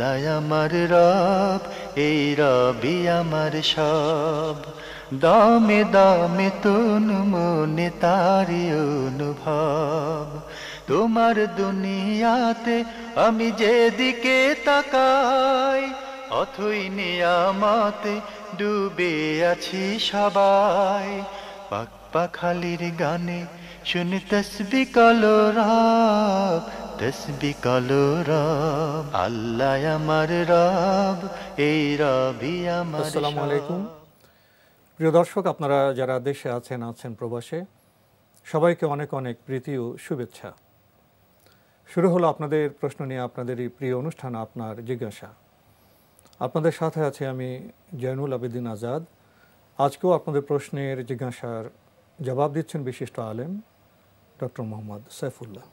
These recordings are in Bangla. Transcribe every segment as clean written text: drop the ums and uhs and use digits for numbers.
আল্লাহ আমার রব, এই রবি আমার সব। দামে দামে তন মনে তারি অনুভব। তোমার দুনিয়াতে আমি যেদিকে তাকাই, অথই নিয়ামতে ডুবে আছি সবাই। পাক পাখালির গানে শুনি তসবি কলো রব, তসবি কলো রব। আল্লাহ আমার রব, এই রবি আমার সব। আসসালামু আলাইকুম প্রিয় দর্শক, আপনারা যারা দেশে আছেন প্রবাসে, সবাইকে অনেক অনেক প্রীতি ও শুভেচ্ছা। শুরু হলো আপনাদের প্রশ্ন নিয়ে আপনাদের এই প্রিয় অনুষ্ঠান আপনার জিজ্ঞাসা। আপনাদের সাথে আছে আমি জয়নুল আবেদিন আজাদ। আজকেও আপনাদের প্রশ্নের জিজ্ঞাসার জবাব দিচ্ছেন বিশিষ্ট আলেম ডক্টর মোহাম্মদ সাইফুল্লাহ।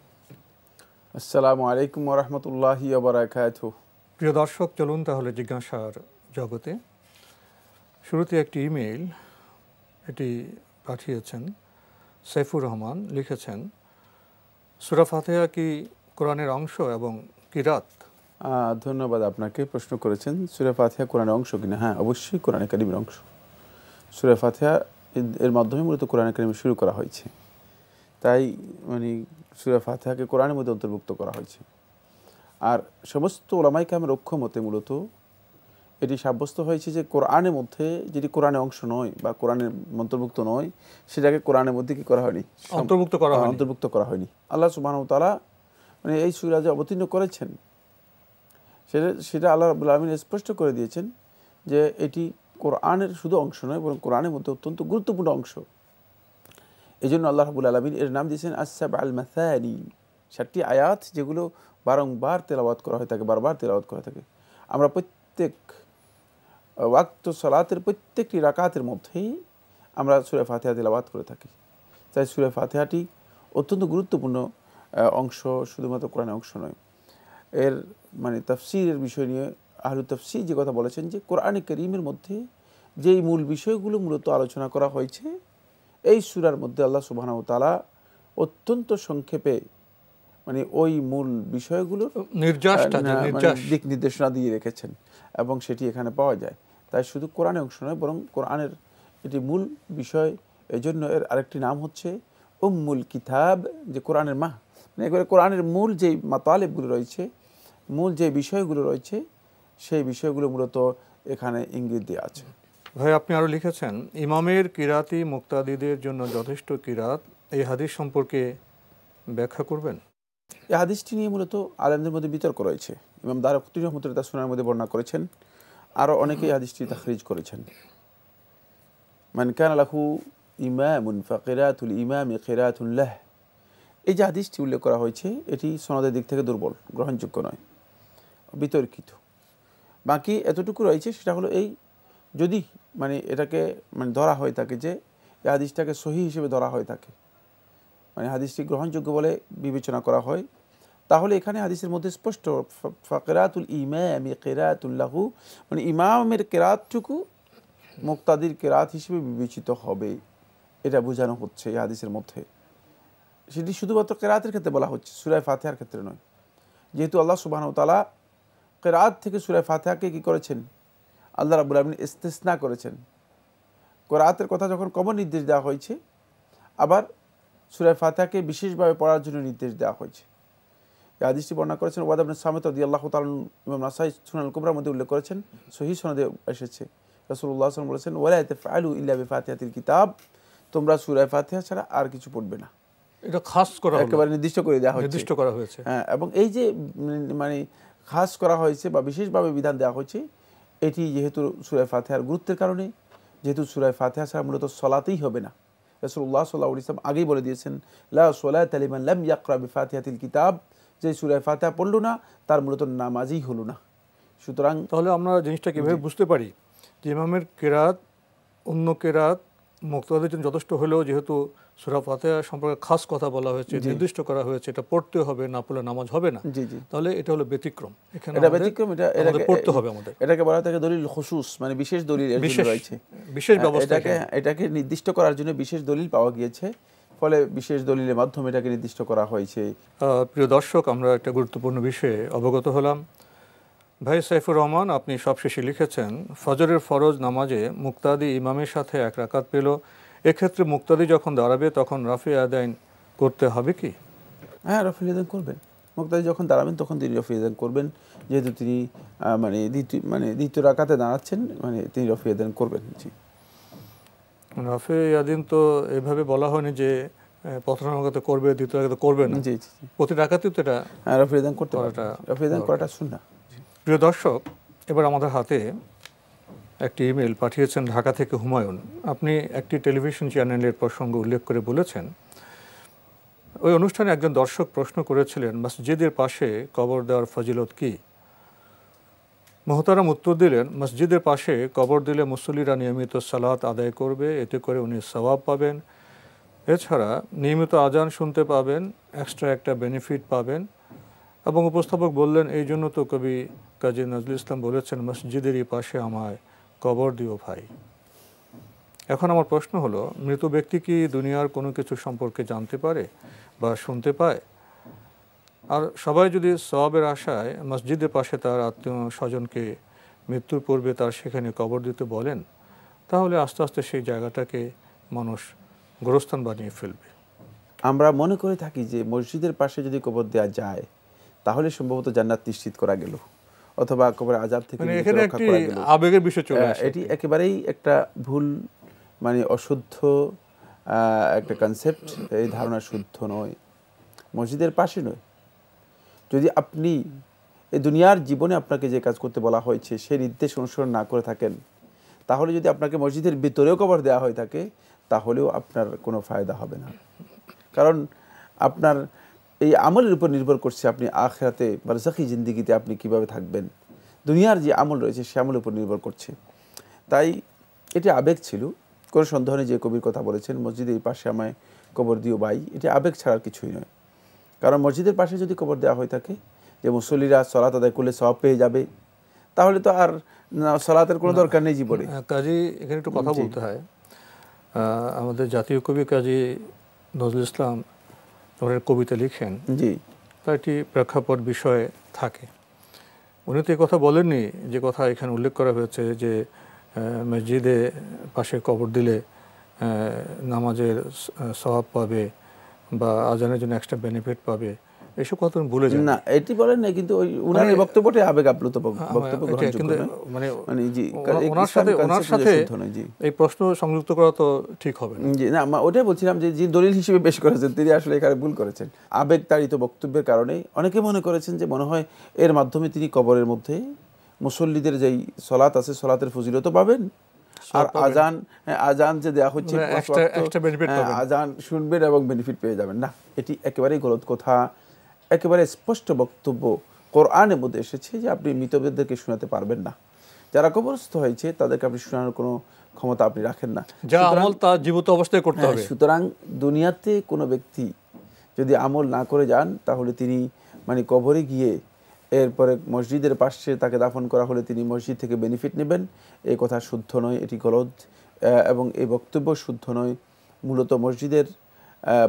আসসালামু আলাইকুম ওয়া রাহমাতুল্লাহি ওয়া বারাকাতুহু। প্রিয় দর্শক, চলুন তাহলে জিজ্ঞাসার জগতে। শুরুতে একটি ইমেইল, এটি পাঠিয়েছেন সাইফুর রহমান। লিখেছেন, সূরা ফাতিহা কি কোরআনের অংশ এবং কিরাত? ধন্যবাদ আপনাকে, প্রশ্ন করেছেন সূরা ফাতিহা কোরআনের অংশ কিনা। হ্যাঁ, অবশ্যই কোরআনে কারিমের অংশ। সূরা ফাতিহা এর মাধ্যমে মূলত কোরআনে কারিম শুরু করা হয়েছে, তাই মানে সূরা ফাতিহাকে কোরআনের মধ্যে অন্তর্ভুক্ত করা হয়েছে। আর সমস্ত ওলামায়ে কেরামের ঐক্যমতে মূলত এটি সাব্যস্ত হয়েছে যে কোরআনের মধ্যে যেটি কোরআনের অংশ নয় বা কোরআনের অন্তর্ভুক্ত নয়, সেটাকে কোরআনের মধ্যে কি করা হয়নি, অন্তর্ভুক্ত করা হয়নি। আল্লাহ সুবহানাহু ওয়া তাআলা মানে এই সূরা যে অবতীর্ণ করেছেন সেটা আল্লাহ রাব্বুল আলামিন স্পষ্ট করে দিয়েছেন যে এটি কোরআনের শুধু অংশ নয়, বরং কোরআনের মধ্যে অত্যন্ত গুরুত্বপূর্ণ অংশ। এই জন্য আল্লাহ রাব্বুল আলামিন এর নাম দিয়েছেন আস-সাবআল মাসানি, 7টি আয়াত যেগুলো বারংবার তেলাওয়াত করা হয়ে থাকে, বারবার তেলাওয়াত করা থাকে। আমরা প্রত্যেক ওয়াক্ত সালাতের প্রত্যেকটি রাকাতের মধ্যেই আমরা সূরা ফাতিহা তেলাওয়াত করে থাকি। তাই সূরা ফাতিহাটি অত্যন্ত গুরুত্বপূর্ণ অংশ, শুধুমাত্র কোরআনের অংশ নয়। এর মানে তাফসীরের বিষয় নিয়ে আহলুত তাফসীর যে কথা বলেছেন যে কোরআনে কারীমের মধ্যে যেই মূল বিষয়গুলো মূলত আলোচনা করা হয়েছে, এই সূরার মধ্যে আল্লাহ সুবহানাহু ওয়া তাআলা অত্যন্ত সংক্ষেপে মানে ওই মূল বিষয়গুলোর দিক নির্দেশনা দিয়ে রেখেছেন এবং সেটি এখানে পাওয়া যায়। তাই শুধু কোরআনের অংশ নয়, বরং কোরআনের এটি মূল বিষয়। এই জন্য এর আরেকটি নাম হচ্ছে উম্মুল কিতাব, যে কোরআনের মা। মানে একেবারে কোরআনের মূল যেই মাতালিবগুলো রয়েছে, মূল যে বিষয়গুলো রয়েছে, সেই বিষয়গুলো মূলত এখানে ইঙ্গিত দেওয়া আছে। ভাই, আপনি আরও লিখেছেন, ইমামের কিরাতি মুক্তাদিদের জন্য যথেষ্ট কিরাত, এই হাদিস সম্পর্কে ব্যাখ্যা করবেন? এই হাদিসটি নিয়ে মূলত আলেমদের মধ্যে বিতর্ক রয়েছে। ইমাম দারকুতনি রাহমাতুল্লাহ তার সুনানের মধ্যে বর্ণনা করেছেন, আরও অনেকেই হাদিসটি তাখরিজ করেছেন। মান কানা লাহু ইমামুন ফাকিরাতুল ইমামি কিরাতুন লাহ, এই যে হাদিসটি উল্লেখ করা হয়েছে এটি সনদের দিক থেকে দুর্বল, গ্রহণযোগ্য নয়, বিতর্কিত। বাকি এতটুকু রয়েছে, সেটা হলো এই, যদি মানে এটাকে মানে ধরা হয়ে থাকে যে এই হাদিসটাকে সহিহ হিসেবে ধরা হয়ে থাকে, মানে হাদিসটি গ্রহণযোগ্য বলে বিবেচনা করা হয়, তাহলে এখানে হাদিসের মধ্যে স্পষ্ট ফাকিরাতুল ইমামি কিরাতুল লাহু, মানে ইমামের কেরাতটুকু মুক্তাদির কেরাত হিসেবে বিবেচিত হবে, এটা বোঝানো হচ্ছে এই হাদিসের মধ্যে। সেটি শুধুমাত্র কেরাতের ক্ষেত্রে বলা হচ্ছে, সূরা ফাতিহার ক্ষেত্রে নয়। যেহেতু আল্লাহ সুবহানাহু ওয়া তাআলা কেরাত থেকে সূরা ফাতিহাকে কি করেছেন, আল্লাহ রাব্বুল আলামিন ইস্তিসনা করেছেন। কেরাতের কথা যখন কমন নির্দেশ দেওয়া হয়েছে, আবার সূরা ফাতিহাকে বিশেষভাবে পড়ার জন্য নির্দেশ দেওয়া হয়েছে। এই হাদিসটি বর্ণনা করেছেন ওয়াদ ইবনে সামিত রাদিয়াল্লাহু তাআলা, ইমাম নাসাই সুনানুল কুবরার মধ্যে উল্লেখ করেছেন, সহিহ সনদে এসেছে। রাসূলুল্লাহ সাল্লাল্লাহু আলাইহি ওয়াসাল্লাম বলেছেন, ওয়ালা তাফআলু ইল্লা বিফাতিহাতিল কিতাব, তোমরা সূরা ফাতিহা ছাড়া আর কিছু পড়বে না। এটা খাস করা হলো, একেবারে নির্দিষ্ট করে দেওয়া হয়েছে, নির্দিষ্ট করা হয়েছে। হ্যাঁ, এবং এই যে মানে খাস করা হয়েছে বা বিশেষভাবে বিধান দেওয়া হয়েছে, এটি যেহেতু সূরা ফাতিহার গুরুত্বের কারণে, যেহেতু সূরা ফাতিহা ছাড়া মূলত সালাতেই হবে না। রাসূলুল্লাহ সাল্লাল্লাহু আলাইহি ওয়াসাল্লাম আগেই বলে দিয়েছেন, লা সালাতা লিমান লাম ইয়াকরা বিফাতিহাতিল কিতাব, যে সূরা ফাতিহা পড়লো না তার মূলত নামাজই হলো না। সুতরাং তাহলে আমরা জিনিসটা কিভাবে বুঝতে পারি যে ইমামের কেরাত অন্য কেরাত মুক্তাদিদের জন্য যথেষ্ট হলেও, যেহেতু সূরা ফাতিহা সম্পর্কে খাস কথা বলা হয়েছে, নির্দিষ্ট করা হয়েছে, এটা পড়তে হবে, না পড়লে নামাজ হবে না, তাহলে এটা হলো ব্যতিক্রম। এখানে এটা ব্যতিক্রম, এটা পড়তে হবে আমাদের। এটাকে বলা থাকে দলিল খুসুস, মানে বিশেষ দলিল এর জন্য রয়েছে, বিশেষ ব্যবস্থা। এটাকে নির্দিষ্ট করার জন্য বিশেষ দলিল পাওয়া গিয়েছে, ফলে বিশেষ দলিলের মাধ্যমে এটাকে নির্দিষ্ট করা হয়েছে। প্রিয় দর্শক, আমরা একটা গুরুত্বপূর্ণ বিষয়ে অবগত হলাম। ভাই সাইফুর রহমান, আপনি সবশেষে লিখেছেন ফজরের ফরজ নামাজে মুক্তাদি ইমামের সাথে এক রাকাত পেল, এক্ষেত্রে মুক্তাদি যখন দাঁড়াবে তখন রাফি আদায় করতে হবে কি? হ্যাঁ, রফি আদান করবেন। মুক্তাদি যখন দাঁড়াবেন তখন তিনি রফি আদান করবেন, যেহেতু তিনি দ্বিতীয় রাকাতে দাঁড়াচ্ছেন, তিনি রফি আদান করবেন। জি, রাফি আদিন তো এভাবে বলা হয়নি যে প্রথম রাকাতে করবে, দ্বিতীয় রাকাতে করবে না। জি জি, প্রতি রাকাতেই তো এটা রফি আদান করতে পারটা, রফি আদান করাটা সুন্নাহ। প্রিয় দর্শক, এবার আমাদের হাতে একটি ইমেল পাঠিয়েছেন ঢাকা থেকে হুমায়ুন। আপনি একটি টেলিভিশন চ্যানেলের প্রসঙ্গ উল্লেখ করে বলেছেন, ওই অনুষ্ঠানে একজন দর্শক প্রশ্ন করেছিলেন মসজিদের পাশে কবর দেওয়ার ফজিলত কি? মোহতারাম উত্তর দিলেন, মসজিদের পাশে কবর দিলে মুসল্লিরা নিয়মিত সালাত আদায় করবে, এতে করে উনি সওয়াব পাবেন। এছাড়া নিয়মিত আজান শুনতে পাবেন, এক্সট্রা একটা বেনিফিট পাবেন। এবং উপস্থাপক বললেন, এই জন্য তো কবি কাজী নজরুল ইসলাম বলেছেন, মসজিদেরই পাশে আমায় কবর দিও ভাই। এখন আমার প্রশ্ন হলো, মৃত ব্যক্তি কি দুনিয়ার কোনো কিছু সম্পর্কে জানতে পারে বা শুনতে পায়? আর সবাই যদি সওয়াবের আশায় মসজিদের পাশে তার আত্মীয় স্বজনকে মৃত্যুর পূর্বে তার সেখানে কবর দিতে বলেন, তাহলে আস্তে আস্তে সেই জায়গাটাকে মানুষ গোরস্থান বানিয়ে ফেলবে। আমরা মনে করে থাকি যে মসজিদের পাশে যদি কবর দেওয়া যায় তাহলে সম্ভবত জান্নাত নিশ্চিত করা গেল, অথবা কবরের আযাব থেকে এখানে একটি আবেগের বিষয় চলে আসে। এটি একেবারেই একটা ভুল, অশুদ্ধ একটা কনসেপ্ট। এই ধারণা শুদ্ধ নয়, মসজিদের পাশে নয়। যদি আপনি এই দুনিয়ার জীবনে আপনাকে যে কাজ করতে বলা হয়েছে সেই নির্দেশ অনুসরণ না করে থাকেন, তাহলে যদি আপনাকে মসজিদের ভিতরেও কবর দেওয়া হয়ে থাকে তাহলেও আপনার কোনো ফায়দা হবে না। কারণ আপনার এই আমলের উপর নির্ভর করছে আপনি আখিরাতে বারজাখী জিন্দেগিতে আপনি কিভাবে থাকবেন। দুনিয়ার যে আমল রয়েছে সে আমলের উপর নির্ভর করছে। তাই এটি আবেগ ছিল, কোনো সন্দেহ নেই। যে কবির কথা বলেছেন, মসজিদের এই পাশে আমায় কবর দিও ভাই, এটি আবেগ ছাড়া কিছুই নয়। কারণ মসজিদের পাশে যদি কবর দেওয়া হয়ে থাকে, যে মুসল্লিরা সালাত আদায় করলে সওয়াব পেয়ে যাবে, তাহলে তো আর সালাতের কোনো দরকার নেই জীবনে। কাজী এখানে একটু কথা বলতে হয়। আমাদের জাতীয় কবি কাজী নজরুল ইসলাম ওনার কবিতা লিখেন, জি, তার একটি প্রেক্ষাপট বিষয় থাকে। উনি তো এই কথা বলেননি যে কথা এখানে উল্লেখ করা হয়েছে যে মসজিদে পাশে কবর দিলে নামাজের সওয়াব পাবে বা আজানের জন্য এক্সট্রা বেনিফিট পাবে, এসব কথা উনি ভুলে যান না। এটি বলেন না, কিন্তু ওই উনার বক্তব্যটি আবেগ আপ্লুত বক্তব্য গ্রহণযোগ্য নয়। ওনার সাথে এই প্রশ্ন সংযুক্ত করা তো ঠিক হবে না। জি না, ওটাই বলছিলাম যে যিনি দলিল হিসেবে পেশ করেছেন তিনি আসলে এখানে ভুল করেছেন। আবেগ তাড়িত বক্তব্যের কারণে অনেকে মনে করেছেন যে মনে হয় এর মাধ্যমে তিনি কবরের মধ্যে মুসল্লিদের যেই সলাত আছে সলাতের ফজিলত পাবেন, আর আজান যে দেওয়া হচ্ছে আজান শুনবেন এবং বেনিফিট পেয়ে যাবেন। না, এটি একেবারেই গলত কথা, একেবারে স্পষ্ট বক্তব্য কোরআনের মধ্যে এসেছে যে আপনি মৃতদেরকে শোনাতে পারবেন না। যারা কবরস্থ হয়েছে তাদেরকে আপনি শোনানোর কোনো ক্ষমতা আপনি রাখেন না। যা আমল তা জীবিত অবস্থায় করতে হবে। সুতরাং দুনিয়াতে কোনো ব্যক্তি যদি আমল না করে যান তাহলে তিনি কবরে গিয়ে এরপরে মসজিদের পাশে তাকে দাফন করা হলে তিনি মসজিদ থেকে বেনিফিট নেবেন, এই কথা শুদ্ধ নয়, এটি গলদ এবং এই বক্তব্য শুদ্ধ নয়। মূলত মসজিদের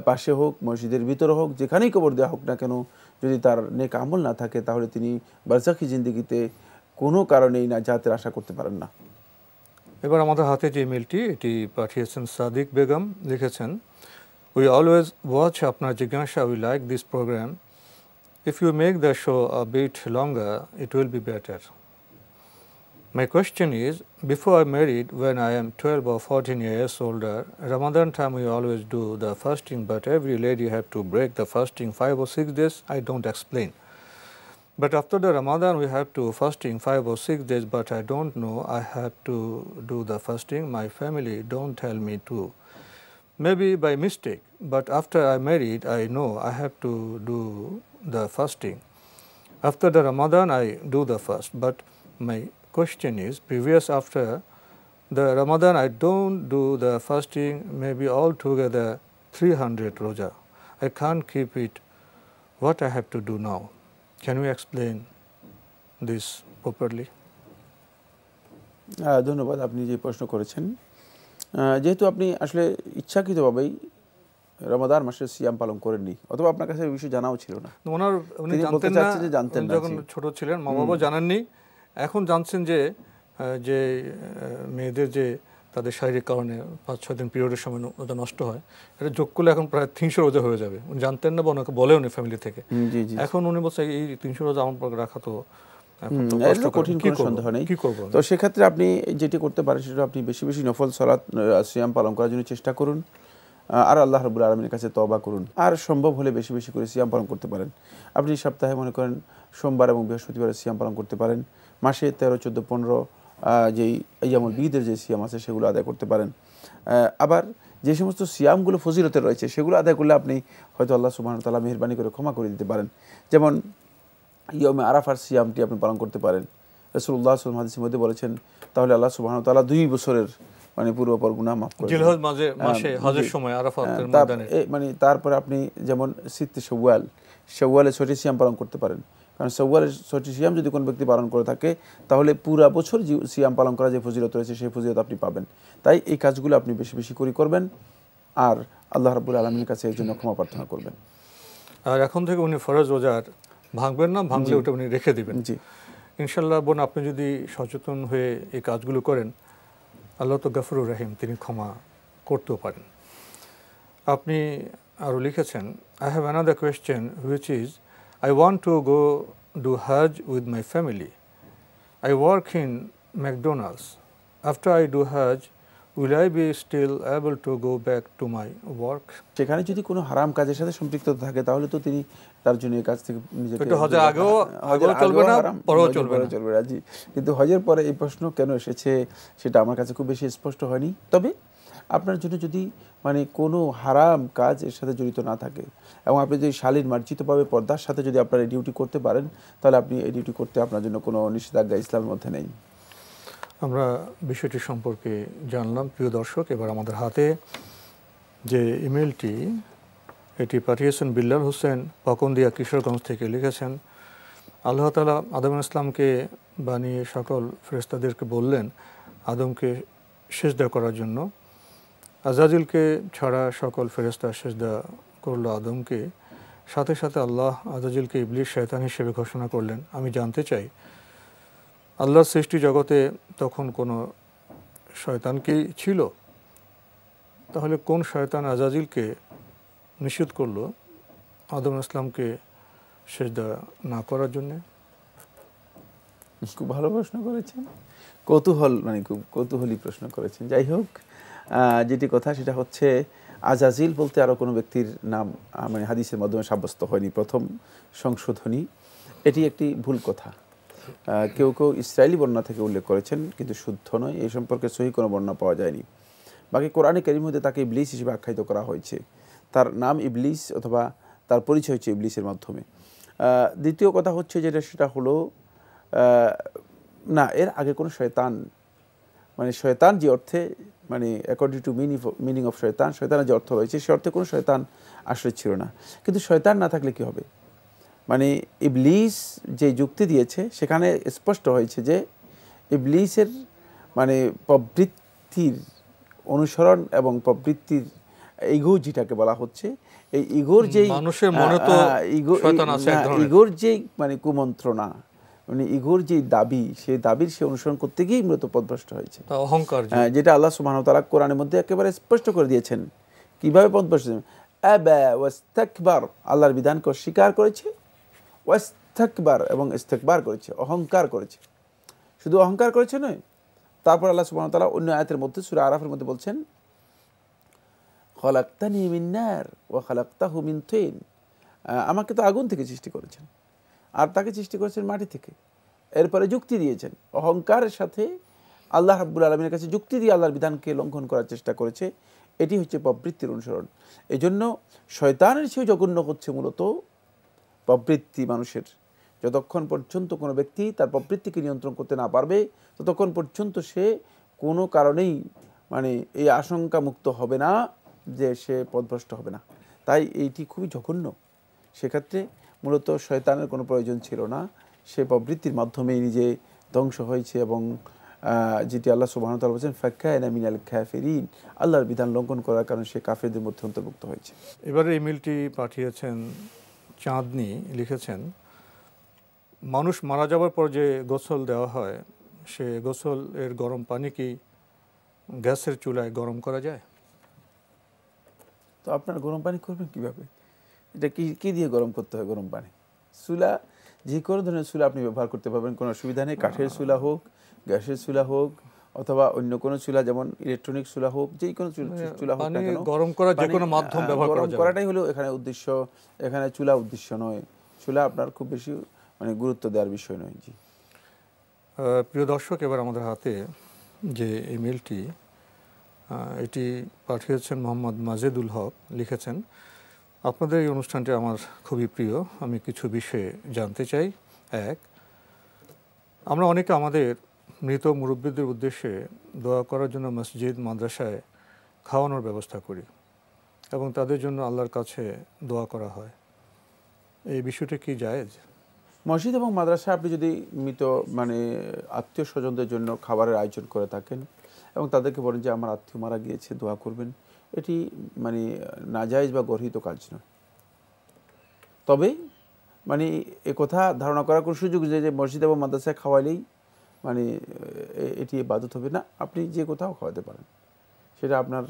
পাশে হোক, মসজিদের ভিতরে হোক, যেখানেই কবর দেওয়া হোক না কেন, যদি তার নেক আমল না থাকে তাহলে তিনি বারজাখী জিন্দেগিতে কোনো কারণেই নাজাতের আশা করতে পারেন না। এবার আমাদের হাতে যে ইমেলটি এটি পাঠিয়েছেন সাদিক বেগম, লিখেছেন, উই অলওয়েজ ওয়াচ আপনার জিজ্ঞাসা, we like this programme. If you make the show a bit longer, it will be better. My question is, before I married, when I am 12 or 14 years older, Ramadan time we always do the fasting, but every lady have to break the fasting 5 or 6 days. I don't explain. But after the Ramadan we have to fasting 5 or 6 days, but I don't know I have to do the fasting. My family don't tell me to. Maybe by mistake, but after I married, I know I have to do the fasting. After the Ramadan, I do the fast. But my question is, previous after the Ramadan, I don't do the fasting, maybe altogether 300 roja. I can't keep it. What I have to do now? Can you explain this properly? ধন্যবাদ, আপনি যে প্রশ্ন করেছেন। যেহেতু আপনি আসলে ইচ্ছাকৃতভাবেই রমাদান মাসে সিয়াম পালন করেননি, অথবা আপনার কাছে এই বিষয় জানাও ছিল না? উনি তিনি বলতে জানতেন না, চাচ্ছেন যে জানতেন না, যখন ছোট ছিলেন মা বাবা জানাননি। এখন জানছেন যে যে মেয়েদের যে তাদের শারীরিক কারণে 5-6 দিন পিরিয়ডের সময় ওটা নষ্ট হয়, এটা যোগ করলে এখন প্রায় 300 রোজা হয়ে যাবে। উনি জানতেন না বা ওনাকে বলেও নি ফ্যামিলি থেকে। জি জি। এখন উনি বলছে এই 300 রোজা আমার পর রাখা তো কঠিন, কোনো সন্দেহ নেই। তো সেক্ষেত্রে আপনি যেটি করতে পারেন সেটা আপনি বেশি বেশি নফল সালাত সিয়াম পালন করার জন্য চেষ্টা করুন, আর আল্লাহ রাব্বুল আলামিনের কাছে তওবা করুন। আর সম্ভব হলে বেশি বেশি করে সিয়াম পালন করতে পারেন। আপনি সপ্তাহে মনে করেন সোমবার এবং বৃহস্পতিবার সিয়াম পালন করতে পারেন। মাসে 13, 14, 15 যেই আইয়ামুল বীদের যে সিয়াম আছে সেগুলো আদায় করতে পারেন। আবার যে সমস্ত সিয়ামগুলো ফজিলতের রয়েছে সেগুলো আদায় করলে আপনি হয়তো আল্লাহ সুবহানাহু ওয়া তাআলা মেহেরবানি করে ক্ষমা করে দিতে পারেন। যেমন ইয়মে আরাফার সিয়ামটি আপনি পালন করতে পারেন। রাসূলুল্লাহ সাল্লাল্লাহু আলাইহি ওয়াসাল্লাম হাদিসের মধ্যে বলেছেন তাহলে আল্লাহ সুবহানাহু ওয়া তাআলা 2 বছরের মানে পূর্বপর গুনাহ মাফ করে দেন। জিলহজ মাসে হজের সময় আরাফাতের ময়দানে মানে তারপরে আপনি যেমন সিত্তে শাওয়াল, শাওয়ালে 6টি সিয়াম পালন করতে পারেন। কারণ শাওয়ালের 6টি সিয়াম যদি কোনো ব্যক্তি পালন করে থাকে তাহলে পুরা বছর সিয়াম পালন করা যে ফজিলত রয়েছে সেই ফজিলত আপনি পাবেন। তাই এই কাজগুলো আপনি বেশি বেশি করে করবেন আর আল্লাহ রাব্বুল আলামিনের কাছে এর জন্য ক্ষমা প্রার্থনা করবেন। আর এখন থেকে উনি ফরজ রোজার ভাঙবেন না, ভাঙলে ওটা উনি রেখে দিবেন। জি ইনশাআল্লাহ বোন, আপনি যদি সচেতন হয়ে এই কাজগুলো করেন, আল্লাহ তো গফুরুর রহিম, তিনি ক্ষমা করতেও পারেন। আপনি আরও লিখেছেন, I have another question which is I want to go do hajj with my family. I work in McDonald's. After I do hajj will I be still able to go back to my work? সেখানে যদি কোনো হারাম কাজের সাথে সম্পৃক্ত থাকে তাহলে তো তিনি তার জন্য এই কাজ থেকে নিজেকে হজের আগেও চলবে না, পরেও চলবে না। জি, কিন্তু হজের পরে এই প্রশ্ন কেন এসেছে সেটা আমার কাছে খুব বেশি স্পষ্ট হয়নি। তবে আপনার জন্য যদি মানে কোনো হারাম কাজ এর সাথে জড়িত না থাকে এবং আপনি যদি শালীন মার্জিতভাবে পর্দার সাথে যদি আপনার এই ডিউটি করতে পারেন তাহলে আপনি এই ডিউটি করতে আপনার জন্য কোনো নিষেধাজ্ঞা ইসলামের মধ্যে নেই। আমরা বিষয়টি সম্পর্কে জানলাম। প্রিয় দর্শক, এবার আমাদের হাতে যে ইমেলটি, এটি পাঠিয়েছেন বিল্লাল হোসেন পাকন্দিয়া, কিশোরগঞ্জ থেকে। লিখেছেন, আল্লাহ তাআলা আদম আলাইহিস সালামকে বানিয়ে সকল ফেরেশতাদেরকে বললেন আদমকে সিজদা করার জন্য। আজাজিলকে ছাড়া সকল ফেরেশতা সিজদা করলো আদমকে। সাথে সাথে আল্লাহ আজাজিলকে ইবলিস শয়তান হিসেবে ঘোষণা করলেন। আমি জানতে চাই, আল্লাহর সৃষ্টি জগতে তখন কোনো শয়তান কি ছিল? তাহলে কোন শয়তান আজাজিলকে নিষেধ করলো আদম ইসলামকে সিজদা না করার জন্যে? খুব ভালো প্রশ্ন করেছেন, কৌতূহল মানে খুব কৌতূহলী প্রশ্ন করেছেন। যাই হোক, যেটি কথা সেটা হচ্ছে আজাজিল বলতে আরও কোনো ব্যক্তির নাম মানে হাদিসের মাধ্যমে সাব্যস্ত হয়নি। প্রথম সংশোধনী, এটি একটি ভুল কথা। কেউ কেউ ইসরায়েলি বর্ণনা থেকে উল্লেখ করেছেন কিন্তু শুদ্ধ নয়, এই সম্পর্কে সহি কোনো বর্ণনা পাওয়া যায়নি। বাকি কোরআনে কারীমের মধ্যে তাকে ইবলিস হিসেবে আখ্যায়িত করা হয়েছে। তার নাম ইবলিস অথবা তার পরিচয় হচ্ছে ইবলিসের মাধ্যমে। দ্বিতীয় কথা হচ্ছে যেটা সেটা হলো না, এর আগে কোনো শয়তান মানে শয়তান যে অর্থে মানে অ্যাকর্ডিং টু মিনিং অফ শয়তান, শয়তানের যে অর্থ রয়েছে সে অর্থে কোনো শয়তান আসলে ছিল না। কিন্তু শয়তান না থাকলে কি হবে? মানে ইবলিস যে যুক্তি দিয়েছে সেখানে স্পষ্ট হয়েছে যে ইবলিসের মানে প্রবৃত্তির অনুসরণ এবং প্রবৃত্তির ইগো যেটাকে বলা হচ্ছে, এই ইগোর যেই মানুষের মনে তো শয়তান আছে এক ধরনের, ইগোর যেই মানে কুমন্ত্রণা, মানে ইগোর যেই দাবি, সেই দাবির সে অনুসরণ করতে গিয়েই মূলত পথভ্রষ্ট হয়েছে। অহংকার, যেটা আল্লাহ সুবহানাহু ওয়া তাআলা কোরআনের মধ্যে একেবারে স্পষ্ট করে দিয়েছেন কিভাবে পথভ্রষ্ট। আবা ওয়াস্তাকবার, আল্লাহর বিধানকে অস্বীকার করেছে, ওয়াস্তাকবার এবং ইস্তিকবার করেছে, অহংকার করেছে। শুধু অহংকার করেছে নয়, তারপর আল্লাহ সুবহানাহু ওয়া তাআলা অন্য আয়াতের মধ্যে সূরা আরাফের মধ্যে বলছেন, খালাকতানি মিন নার ওয়া খালাকতাহু মিন তিন, আমাকে তো আগুন থেকে সৃষ্টি করেছেন আর তাকে সৃষ্টি করেছেন মাটি থেকে। এরপরে যুক্তি দিয়েছেন, অহংকারের সাথে আল্লাহ রাব্বুল আলামিনের কাছে যুক্তি দিয়ে আল্লাহর বিধানকে লঙ্ঘন করার চেষ্টা করেছে। এটি হচ্ছে প্রবৃত্তির অনুসরণ। এজন্য শয়তানের চেয়ে জঘন্য হচ্ছে মূলত প্রবৃত্তি মানুষের। যতক্ষণ পর্যন্ত কোনো ব্যক্তি তার প্রবৃত্তিকে নিয়ন্ত্রণ করতে না পারবে ততক্ষণ পর্যন্ত সে কোনো কারণেই মানে এই আশঙ্কা মুক্ত হবে না যে সে পথভ্রষ্ট হবে না। তাই এইটি খুবই জঘন্য। সেক্ষেত্রে মূলত শয়তানের কোনো প্রয়োজন ছিল না, সে প্রবৃত্তির মাধ্যমেই নিজে ধ্বংস হয়েছে এবং যেটি আল্লাহ সুবহানাহু ওয়া তাআলা বলেছেন ফাকানা মিনাল কাফিরিন, আল্লাহর বিধান লঙ্ঘন করার কারণে সে কাফেরদের মধ্যে অন্তর্ভুক্ত হয়েছে। এবারে ইমেলটি পাঠিয়েছেন চাঁদনি, লিখেছেন মানুষ মারা যাওয়ার পর যে গোসল দেওয়া হয় সে গোসল এর গরম পানি কি গ্যাসের চুলায় গরম করা যায়? তো আপনার গরম পানি করবেন কিভাবে? এটা কি দিয়ে গরম করতে হয় গরম পানি? চুলা, যে কোনো ধরনের চুলা আপনি ব্যবহার করতে পারবেন, কোনো অসুবিধা নেই। কাঠের চুলা হোক, গ্যাসের চুলা হোক, অথবা অন্য কোনো চুলা যেমন ইলেকট্রনিক চুলা হোক, যে কোনো চুলা হোক না কেন গরম করার যে কোনো মাধ্যম ব্যবহার করা যায়। করাটাই হলো এখানে উদ্দেশ্য, এখানে চুলা উদ্দেশ্য নয়। চুলা আপনার খুব বেশি গুরুত্ব দেওয়ার বিষয় নয়। জি প্রিয় দর্শক, এবার আমাদের হাতে যে ইমেলটি, এটি পাঠিয়েছেন মোহাম্মদ মাজেদুল হক, লিখেছেন আপনাদের এই অনুষ্ঠানটি আমার খুবই প্রিয়, আমি কিছু বিষয়ে জানতে চাই। এক, আমরা অনেকে আমাদের মৃত মুরব্বীদের উদ্দেশ্যে দোয়া করার জন্য মসজিদ মাদ্রাসায় খাওয়ানোর ব্যবস্থা করি এবং তাদের জন্য আল্লাহর কাছে দোয়া করা হয়, এই বিষয়টি কি জায়েজ? মসজিদ এবং মাদ্রাসা আপনি যদি মৃত আত্মীয় স্বজনদের জন্য খাবারের আয়োজন করে থাকেন এবং তাদেরকে বলেন যে আমার আত্মীয় মারা গিয়েছে, দোয়া করবেন, এটি নাজায়েজ বা গর্হিত কাজ নয়। তবে একথা ধারণা করার কোনো সুযোগ যে মসজিদ এবং মাদ্রাসায় খাওয়াইলেই এটি ইবাদত হবে না। আপনি যে কোথাও খাওয়াতে পারেন, সেটা আপনার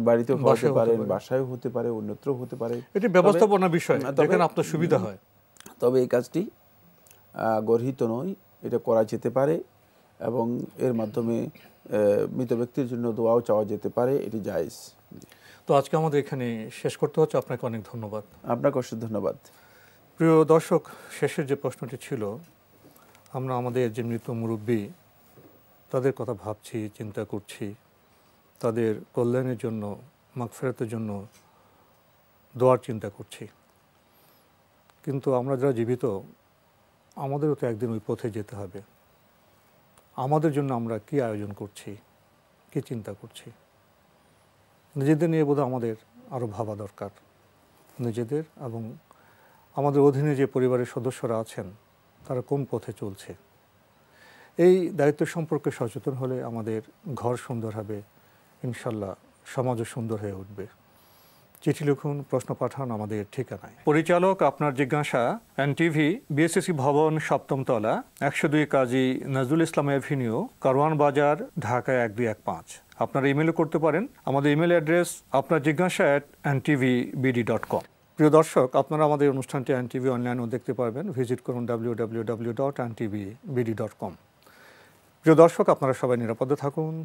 বাড়িতেও খাওয়াতে পারেন, বাসায়ও হতে পারে, অন্যত্রও হতে পারে, এটি ব্যবস্থাপনা বিষয়, যেখানে আপনার সুবিধা হয়। তবে এই কাজটি গর্হিত নয়, এটা করা যেতে পারে এবং এর মাধ্যমে মৃত ব্যক্তির জন্য দোয়াও চাওয়া যেতে পারে, এটি জায়েজ। তো আজকে আমাদের এখানে শেষ করতে হচ্ছে, আপনাকে অনেক ধন্যবাদ। আপনাকে অশেষ ধন্যবাদ। প্রিয় দর্শক, শেষের যে প্রশ্নটি ছিল, আমরা আমাদের যে মৃত মুরব্বী তাদের কথা ভাবছি, চিন্তা করছি, তাদের কল্যাণের জন্য, মাগফিরাতের জন্য দোয়ার চিন্তা করছি, কিন্তু আমরা যারা জীবিত আমাদেরও তো একদিন ওই পথে যেতে হবে। আমাদের জন্য আমরা কি আয়োজন করছি, কি চিন্তা করছি, নিজেদের নিয়ে বোধহয় আমাদের আরও ভাবা দরকার। নিজেদের এবং আমাদের অধীনে যে পরিবারের সদস্যরা আছেন তারা কোন পথে চলছে, এই দায়িত্ব সম্পর্কে সচেতন হলে আমাদের ঘর সুন্দর হবে, ইনশাল্লাহ সমাজও সুন্দর হয়ে উঠবে। চিঠি লিখুন, প্রশ্ন পাঠান আমাদের ঠিকানায়। পরিচালক আপনার জিজ্ঞাসা, এনটিভি, বিএসসি ভবন, 7ম তলা, 102 কাজী নজরুল ইসলাম এভিনিউ, কারওয়ান বাজার, ঢাকা 1215। আপনারা ইমেলও করতে পারেন। আমাদের ইমেল অ্যাড্রেস আপনার জিজ্ঞাসা @ntvbd.com। প্রিয় দর্শক, আপনারা আমাদের অনুষ্ঠানটি এনটিভি অনলাইনেও দেখতে পারবেন, ভিজিট করুন www.ntvbd.com। প্রিয় দর্শক, আপনারা সবাই নিরাপদে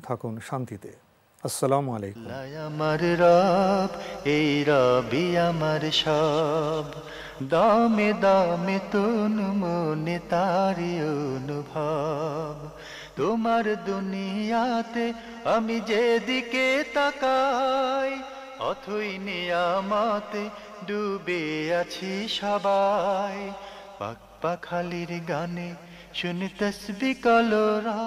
থাকুন শান্তিতে। আসসালামু আলাইকুম। আমার রব, এই রবি আমার সব, দামে দামে তুন মনে তারি অনুভব। তোমার দুনিয়াতে আমি যেদিকে তাকাই, অথই নিয়ামতে ডুবে আছি সবাই। পাক পাখালির গানে শুনি তসবিহ কলরা।